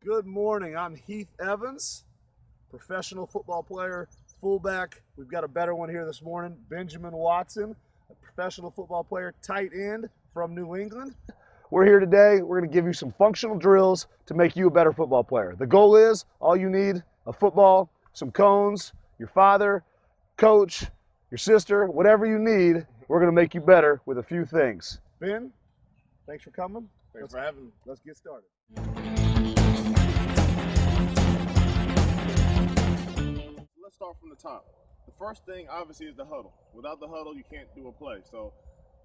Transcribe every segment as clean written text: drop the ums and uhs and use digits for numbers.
Good morning. I'm Heath Evans, professional football player, fullback. We've got a better one here this morning. Benjamin Watson, a professional football player, tight end from New England. We're here today. We're going to give you some functional drills to make you a better football player. The goal is all you need: a football, some cones, your father, coach, your sister, whatever you need. We're going to make you better with a few things. Ben, thanks for coming. Thanks for having me. Let's get started. Let's start from the top. The first thing obviously is the huddle. Without the huddle, you can't do a play. So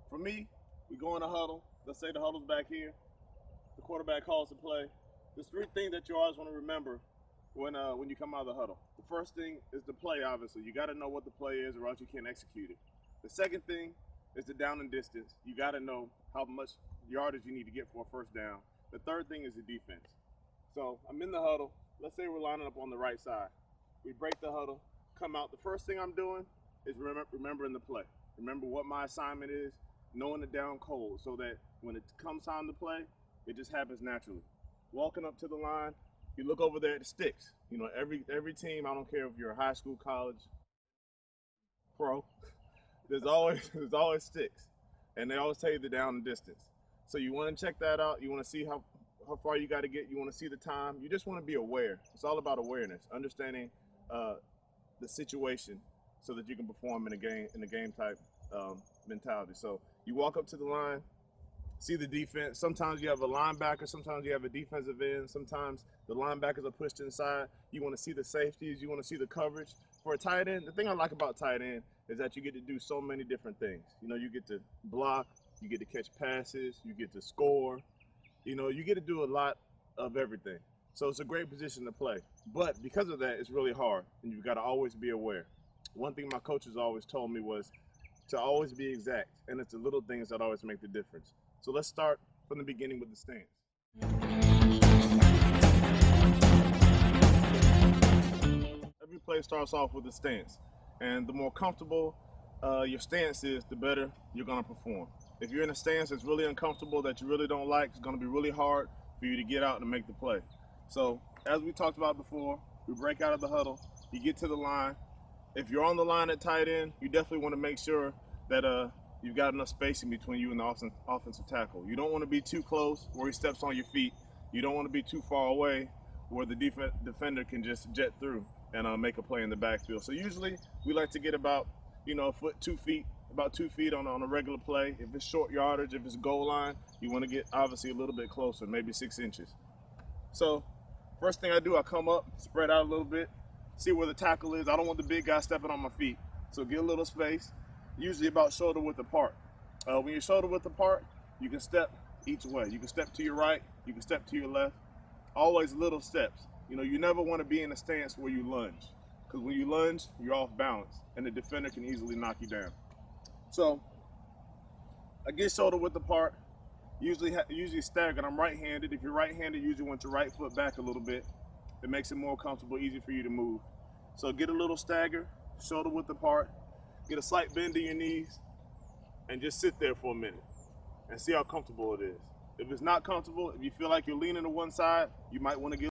for me, we go in a huddle. Let's say the huddle's back here. The quarterback calls the play. There's three things that you always want to remember when you come out of the huddle. The first thing is the play, obviously. You got to know what the play is or else you can't execute it. The second thing is the down and distance. You got to know how much yardage you need to get for a first down. The third thing is the defense. So I'm in the huddle. Let's say we're lining up on the right side. We break the huddle, come out. The first thing I'm doing is remembering the play. Remember what my assignment is, knowing the down cold so that when it comes time to play, it just happens naturally. Walking up to the line, you look over there at the sticks. You know, every team, I don't care if you're a high school, college, pro, there's always sticks. And they always tell you the down and distance. So you want to check that out. You want to see how far you got to get. You want to see the time. You just want to be aware. It's all about awareness, understanding the situation so that you can perform in a game type mentality. So you walk up to the line, see the defense. Sometimes you have a linebacker, sometimes you have a defensive end, sometimes the linebackers are pushed inside. You want to see the safeties, you want to see the coverage. For a tight end, the thing I like about tight end is that you get to do so many different things. You know, you get to block, you get to catch passes, you get to score. You know, you get to do a lot of everything. So it's a great position to play. But because of that, it's really hard, and you've got to always be aware. One thing my coaches always told me was to always be exact, and it's the little things that always make the difference. So let's start from the beginning with the stance. Every play starts off with a stance, and the more comfortable your stance is, the better you're going to perform. If you're in a stance that's really uncomfortable, that you really don't like, it's going to be really hard for you to get out and make the play. So as we talked about before, we break out of the huddle, you get to the line. If you're on the line at tight end, you definitely want to make sure that you've got enough spacing between you and the offensive tackle. You don't want to be too close where he steps on your feet. You don't want to be too far away where the defender can just jet through and make a play in the backfield. So usually we like to get about, a foot, 2 feet, about 2 feet on a regular play. If it's short yardage, if it's goal line, you want to get obviously a little bit closer, maybe 6 inches. So first thing I do, I come up, spread out a little bit, see where the tackle is. I don't want the big guy stepping on my feet. So get a little space, usually about shoulder width apart. When you're shoulder width apart, you can step each way. You can step to your right, you can step to your left. Always little steps. You never want to be in a stance where you lunge, because when you lunge, you're off balance, and the defender can easily knock you down. So I get shoulder width apart, usually staggered. I'm right-handed. If you're right-handed, usually want your right foot back a little bit. It makes it more comfortable, easy for you to move. So get a little stagger, shoulder width apart, get a slight bend in your knees, and just sit there for a minute and see how comfortable it is. If it's not comfortable, if you feel like you're leaning to one side, you might want to get